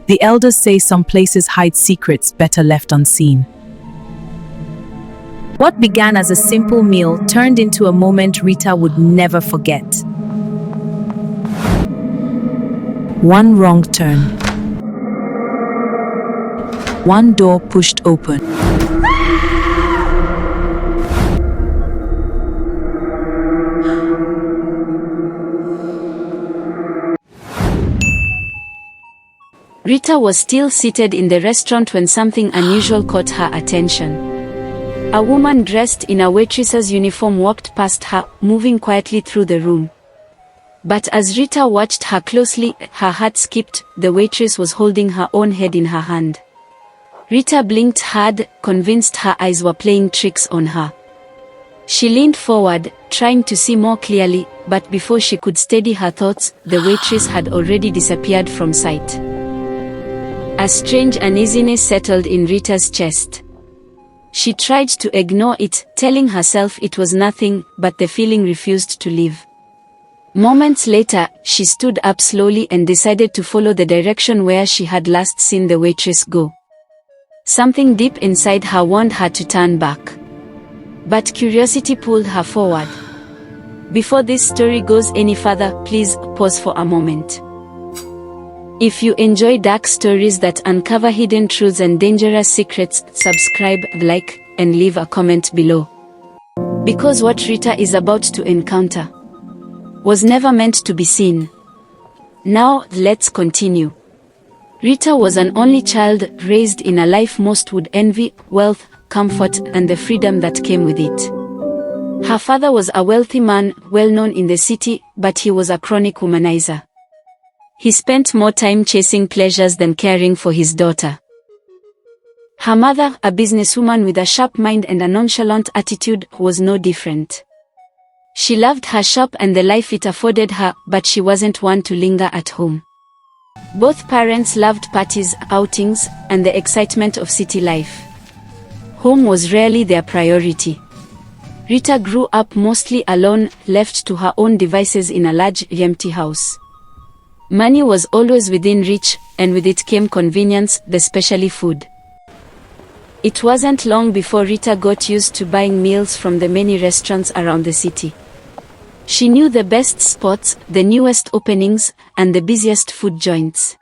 The elders say some places hide secrets better left unseen. What began as a simple meal turned into a moment Rita would never forget. One wrong turn. One door pushed open. Rita was still seated in the restaurant when something unusual caught her attention. A woman dressed in a waitress's uniform walked past her, moving quietly through the room. But as Rita watched her closely, her heart skipped. The waitress was holding her own head in her hand. Rita blinked hard, convinced her eyes were playing tricks on her. She leaned forward, trying to see more clearly, but before she could steady her thoughts, the waitress had already disappeared from sight. A strange uneasiness settled in Rita's chest. She tried to ignore it, telling herself it was nothing, but the feeling refused to leave. Moments later, she stood up slowly and decided to follow the direction where she had last seen the waitress go. Something deep inside her warned her to turn back. But curiosity pulled her forward. Before this story goes any further, please pause for a moment. If you enjoy dark stories that uncover hidden truths and dangerous secrets, subscribe, like, and leave a comment below. Because what Rita is about to encounter was never meant to be seen. Now, let's continue. Rita was an only child, raised in a life most would envy: wealth, comfort, and the freedom that came with it. Her father was a wealthy man, well known in the city, but he was a chronic womanizer. He spent more time chasing pleasures than caring for his daughter. Her mother, a businesswoman with a sharp mind and a nonchalant attitude, was no different. She loved her shop and the life it afforded her, but she wasn't one to linger at home. Both parents loved parties, outings, and the excitement of city life. Home was rarely their priority. Rita grew up mostly alone, left to her own devices in a large, empty house. Money was always within reach, and with it came convenience, especially food. It wasn't long before Rita got used to buying meals from the many restaurants around the city. She knew the best spots, the newest openings, and the busiest food joints.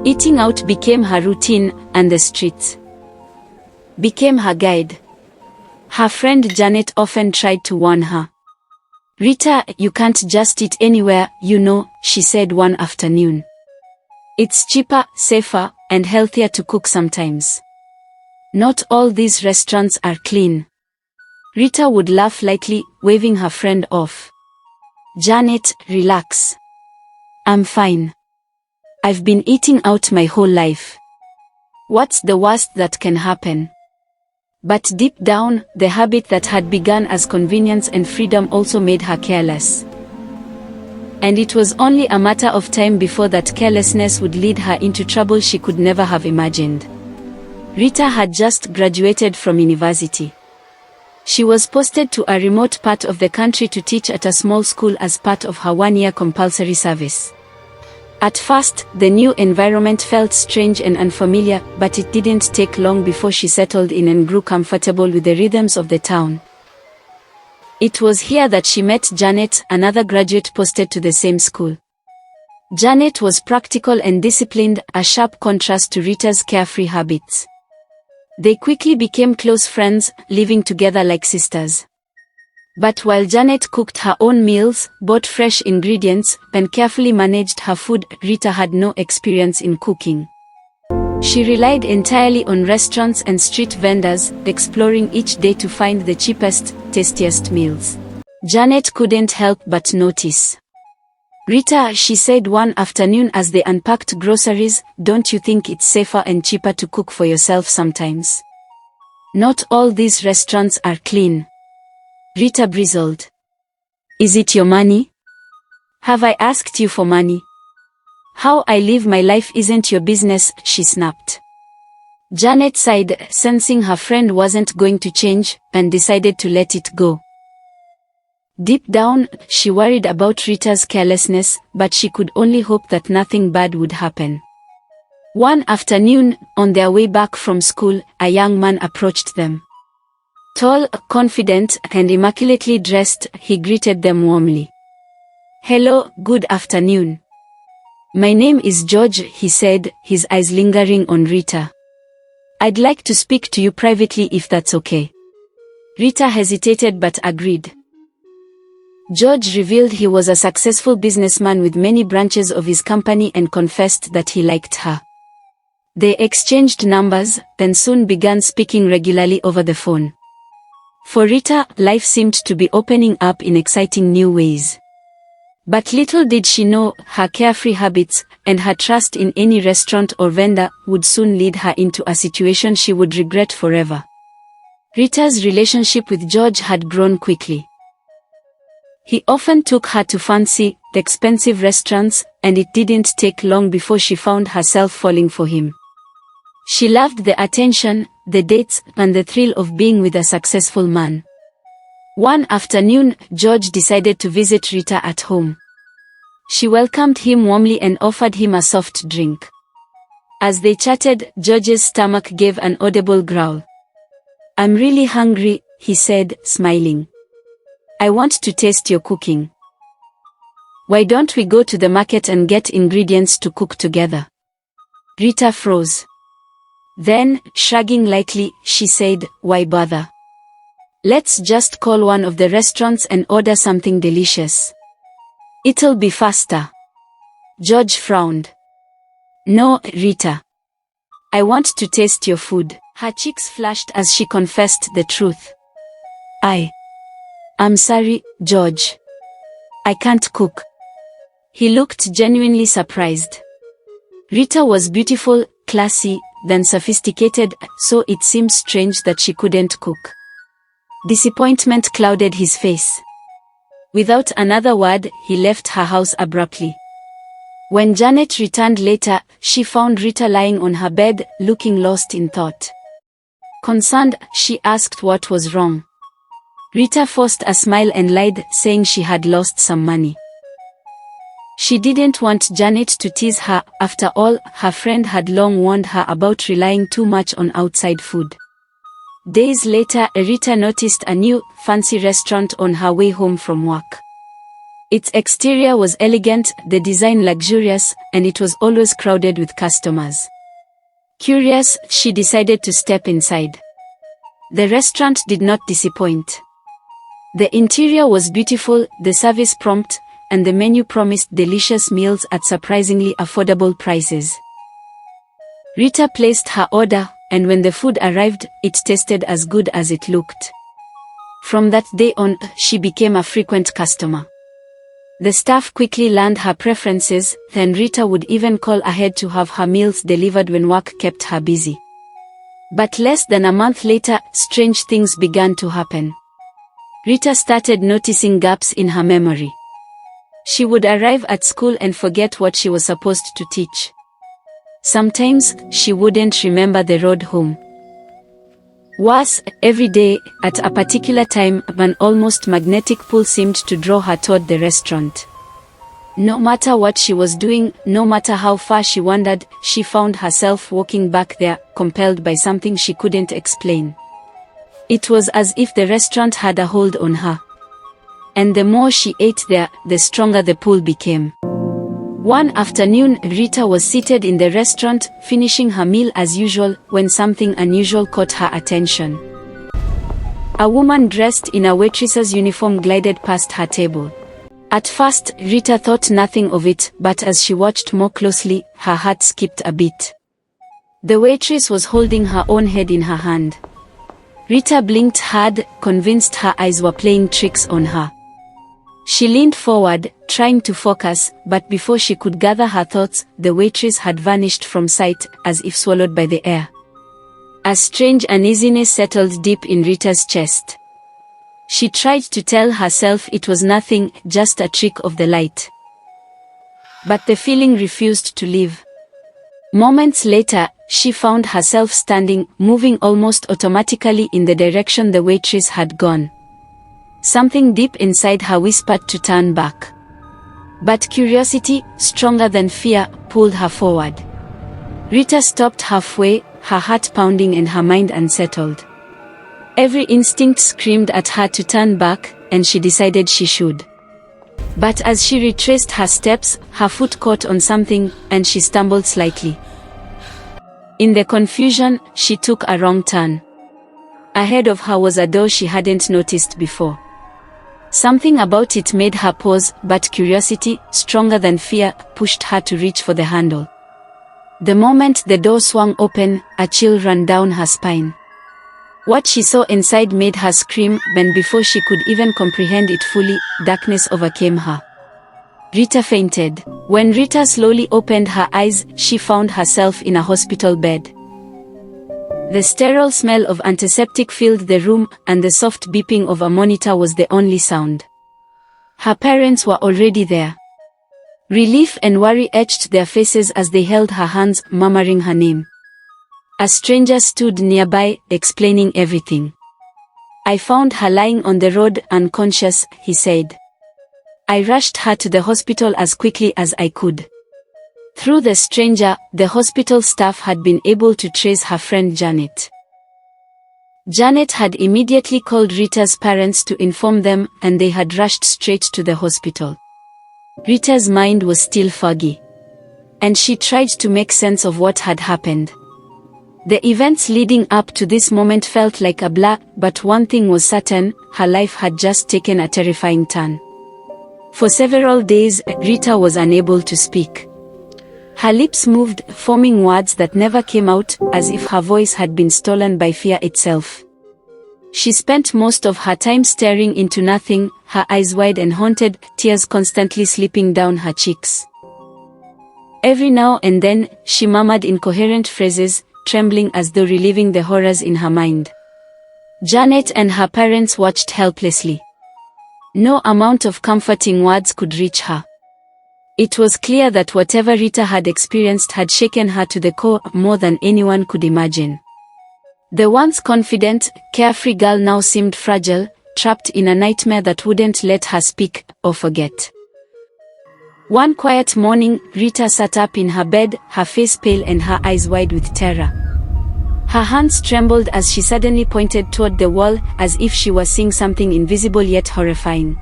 Eating out became her routine, and the streets became her guide. Her friend Janet often tried to warn her. "Rita, you can't just eat anywhere, you know," she said one afternoon. "It's cheaper, safer, and healthier to cook sometimes. Not all these restaurants are clean." Rita would laugh lightly, waving her friend off. "Janet, relax. I'm fine. I've been eating out my whole life. What's the worst that can happen?" But deep down, the habit that had begun as convenience and freedom also made her careless. And it was only a matter of time before that carelessness would lead her into trouble she could never have imagined. Rita had just graduated from university. She was posted to a remote part of the country to teach at a small school as part of her one-year compulsory service. At first, the new environment felt strange and unfamiliar, but it didn't take long before she settled in and grew comfortable with the rhythms of the town. It was here that she met Janet, another graduate posted to the same school. Janet was practical and disciplined, a sharp contrast to Rita's carefree habits. They quickly became close friends, living together like sisters. But while Janet cooked her own meals, bought fresh ingredients, and carefully managed her food, Rita had no experience in cooking. She relied entirely on restaurants and street vendors, exploring each day to find the cheapest, tastiest meals. Janet couldn't help but notice. "Rita," she said one afternoon as they unpacked groceries, "don't you think it's safer and cheaper to cook for yourself sometimes? Not all these restaurants are clean." Rita bristled. "Is it your money? Have I asked you for money? How I live my life isn't your business," she snapped. Janet sighed, sensing her friend wasn't going to change, and decided to let it go. Deep down, she worried about Rita's carelessness, but she could only hope that nothing bad would happen. One afternoon, on their way back from school, a young man approached them. Tall, confident, and immaculately dressed, he greeted them warmly. "Hello, good afternoon. My name is George," he said, his eyes lingering on Rita. "I'd like to speak to you privately if that's okay." Rita hesitated but agreed. George revealed he was a successful businessman with many branches of his company and confessed that he liked her. They exchanged numbers, then soon began speaking regularly over the phone. For Rita, life seemed to be opening up in exciting new ways. But little did she know, her carefree habits, and her trust in any restaurant or vendor, would soon lead her into a situation she would regret forever. Rita's relationship with George had grown quickly. He often took her to fancy, expensive restaurants, and it didn't take long before she found herself falling for him. She loved the attention, the dates, and the thrill of being with a successful man. One afternoon, George decided to visit Rita at home. She welcomed him warmly and offered him a soft drink. As they chatted, George's stomach gave an audible growl. "I'm really hungry," he said, smiling. "I want to taste your cooking. Why don't we go to the market and get ingredients to cook together?" Rita froze. Then, shrugging lightly, she said, "Why bother? Let's just call one of the restaurants and order something delicious. It'll be faster." George frowned. "No, Rita. I want to taste your food." Her cheeks flushed as she confessed the truth. I'm sorry, George. I can't cook." He looked genuinely surprised. Rita was beautiful, classy, then sophisticated, so it seemed strange that she couldn't cook. Disappointment clouded his face. Without another word, he left her house abruptly. When Janet returned later, she found Rita lying on her bed, looking lost in thought. Concerned, she asked what was wrong. Rita forced a smile and lied, saying she had lost some money. She didn't want Janet to tease her. After all, her friend had long warned her about relying too much on outside food. Days later, Rita noticed a new, fancy restaurant on her way home from work. Its exterior was elegant, the design luxurious, and it was always crowded with customers. Curious, she decided to step inside. The restaurant did not disappoint. The interior was beautiful, the service prompt, and the menu promised delicious meals at surprisingly affordable prices. Rita placed her order, and when the food arrived, it tasted as good as it looked. From that day on, she became a frequent customer. The staff quickly learned her preferences, then Rita would even call ahead to have her meals delivered when work kept her busy. But less than a month later, strange things began to happen. Rita started noticing gaps in her memory. She would arrive at school and forget what she was supposed to teach. Sometimes, she wouldn't remember the road home. Worse, every day, at a particular time, an almost magnetic pull seemed to draw her toward the restaurant. No matter what she was doing, no matter how far she wandered, she found herself walking back there, compelled by something she couldn't explain. It was as if the restaurant had a hold on her. And the more she ate there, the stronger the pull became. One afternoon, Rita was seated in the restaurant, finishing her meal as usual, when something unusual caught her attention. A woman dressed in a waitress's uniform glided past her table. At first, Rita thought nothing of it, but as she watched more closely, her heart skipped a beat. The waitress was holding her own head in her hand. Rita blinked hard, convinced her eyes were playing tricks on her. She leaned forward, trying to focus, but before she could gather her thoughts, the waitress had vanished from sight, as if swallowed by the air. A strange uneasiness settled deep in Rita's chest. She tried to tell herself it was nothing, just a trick of the light. But the feeling refused to leave. Moments later, she found herself standing, moving almost automatically in the direction the waitress had gone. Something deep inside her whispered to turn back. But curiosity, stronger than fear, pulled her forward. Rita stopped halfway, her heart pounding and her mind unsettled. Every instinct screamed at her to turn back, and she decided she should. But as she retraced her steps, her foot caught on something, and she stumbled slightly. In the confusion, she took a wrong turn. Ahead of her was a door she hadn't noticed before. Something about it made her pause, but curiosity, stronger than fear, pushed her to reach for the handle. The moment the door swung open, a chill ran down her spine. What she saw inside made her scream, and before she could even comprehend it fully, darkness overcame her. Rita fainted. When Rita slowly opened her eyes, she found herself in a hospital bed. The sterile smell of antiseptic filled the room, and the soft beeping of a monitor was the only sound. Her parents were already there. Relief and worry etched their faces as they held her hands, murmuring her name. A stranger stood nearby, explaining everything. "I found her lying on the road, unconscious," he said. "I rushed her to the hospital as quickly as I could." Through the stranger, the hospital staff had been able to trace her friend Janet. Janet had immediately called Rita's parents to inform them, and they had rushed straight to the hospital. Rita's mind was still foggy, and she tried to make sense of what had happened. The events leading up to this moment felt like a blur, but one thing was certain: her life had just taken a terrifying turn. For several days, Rita was unable to speak. Her lips moved, forming words that never came out, as if her voice had been stolen by fear itself. She spent most of her time staring into nothing, her eyes wide and haunted, tears constantly slipping down her cheeks. Every now and then, she murmured incoherent phrases, trembling as though reliving the horrors in her mind. Janet and her parents watched helplessly. No amount of comforting words could reach her. It was clear that whatever Rita had experienced had shaken her to the core, more than anyone could imagine. The once confident, carefree girl now seemed fragile, trapped in a nightmare that wouldn't let her speak or forget. One quiet morning, Rita sat up in her bed, her face pale and her eyes wide with terror. Her hands trembled as she suddenly pointed toward the wall, as if she was seeing something invisible yet horrifying.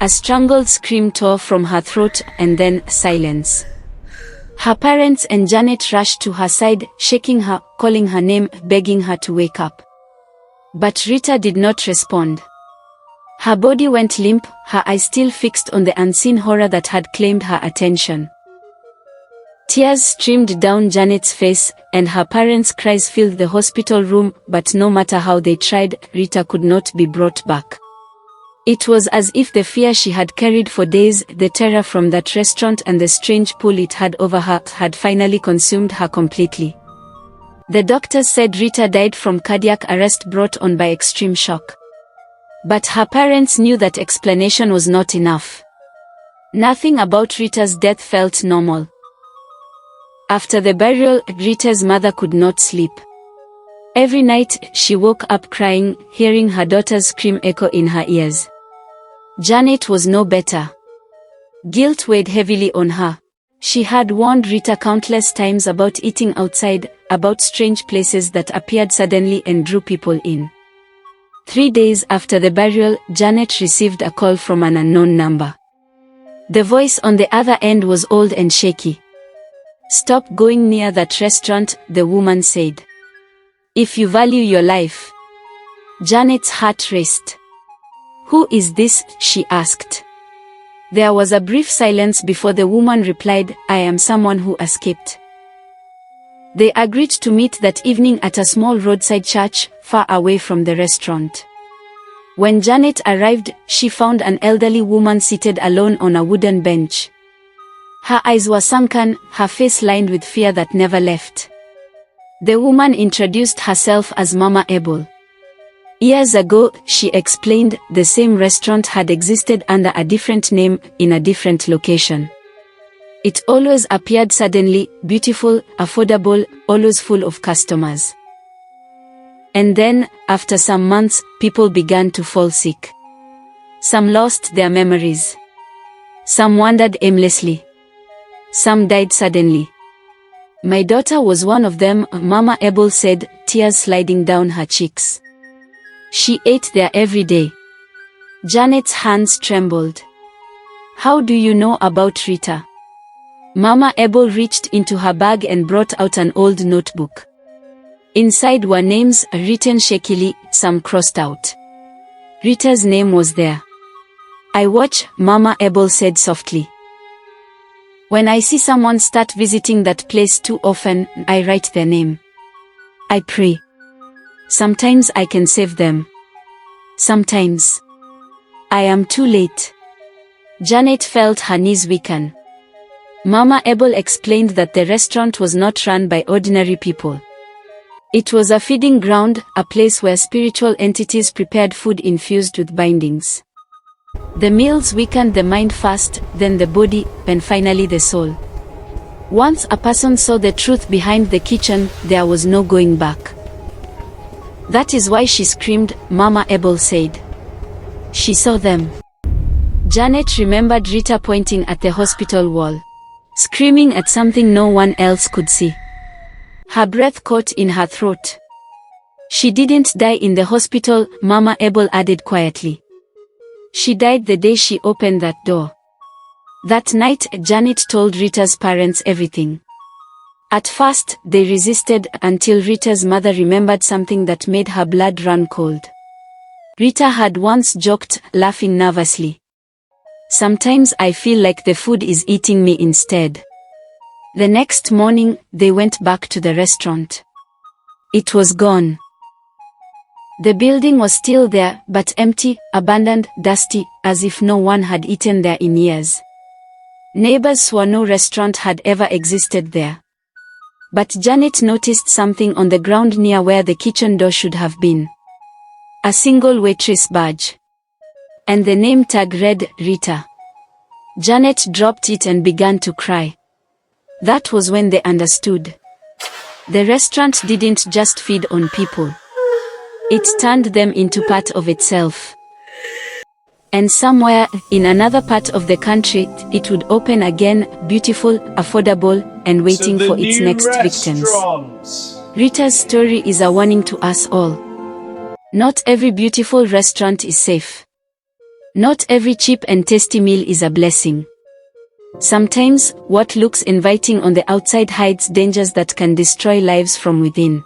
A strangled scream tore from her throat, and then silence. Her parents and Janet rushed to her side, shaking her, calling her name, begging her to wake up. But Rita did not respond. Her body went limp, her eyes still fixed on the unseen horror that had claimed her attention. Tears streamed down Janet's face, and her parents' cries filled the hospital room, but no matter how they tried, Rita could not be brought back. It was as if the fear she had carried for days, the terror from that restaurant and the strange pull it had over her, had finally consumed her completely. The doctors said Rita died from cardiac arrest brought on by extreme shock. But her parents knew that explanation was not enough. Nothing about Rita's death felt normal. After the burial, Rita's mother could not sleep. Every night, she woke up crying, hearing her daughter's scream echo in her ears. Janet was no better. Guilt weighed heavily on her. She had warned Rita countless times about eating outside, about strange places that appeared suddenly and drew people in. 3 days after the burial, Janet received a call from an unknown number. The voice on the other end was old and shaky. "Stop going near that restaurant," the woman said. "If you value your life." Janet's heart raced. "Who is this?" she asked. There was a brief silence before the woman replied, "I am someone who escaped." They agreed to meet that evening at a small roadside church, far away from the restaurant. When Janet arrived, she found an elderly woman seated alone on a wooden bench. Her eyes were sunken, her face lined with fear that never left. The woman introduced herself as Mama Abel. Years ago, she explained, the same restaurant had existed under a different name, in a different location. It always appeared suddenly, beautiful, affordable, always full of customers. And then, after some months, people began to fall sick. Some lost their memories. Some wandered aimlessly. Some died suddenly. My daughter was one of them, Mama Abel said, tears sliding down her cheeks. She ate there every day. Janet's hands trembled. How do you know about Rita? Mama Abel reached into her bag and brought out an old notebook. Inside were names written shakily, some crossed out. Rita's name was there. I watch, Mama Abel said softly. When I see someone start visiting that place too often, I write their name. I pray. Sometimes I can save them. Sometimes I am too late. Janet felt her knees weaken. Mama Abel explained that the restaurant was not run by ordinary people. It was a feeding ground, a place where spiritual entities prepared food infused with bindings. The meals weakened the mind first, then the body, and finally the soul. Once a person saw the truth behind the kitchen, there was no going back. That is why she screamed, Mama Abel said. She saw them. Janet remembered Rita pointing at the hospital wall, screaming at something no one else could see. Her breath caught in her throat. She didn't die in the hospital, Mama Abel added quietly. She died the day she opened that door. That night, Janet told Rita's parents everything. At first, they resisted until Rita's mother remembered something that made her blood run cold. Rita had once joked, laughing nervously. Sometimes I feel like the food is eating me instead. The next morning, they went back to the restaurant. It was gone. The building was still there, but empty, abandoned, dusty, as if no one had eaten there in years. Neighbors swore no restaurant had ever existed there. But Janet noticed something on the ground near where the kitchen door should have been. A single waitress badge. And the name tag read, Rita. Janet dropped it and began to cry. That was when they understood. The restaurant didn't just feed on people. It turned them into part of itself. And somewhere, in another part of the country, it would open again, beautiful, affordable, and waiting for its next victims. Rita's story is a warning to us all. Not every beautiful restaurant is safe. Not every cheap and tasty meal is a blessing. Sometimes, what looks inviting on the outside hides dangers that can destroy lives from within.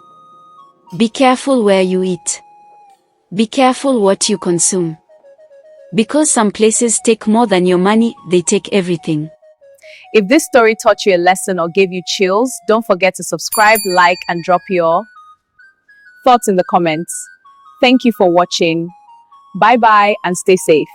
Be careful where you eat. Be careful what you consume. Because some places take more than your money, they take everything. If this story taught you a lesson or gave you chills, don't forget to subscribe, like, and drop your thoughts in the comments. Thank you for watching. Bye-bye and stay safe.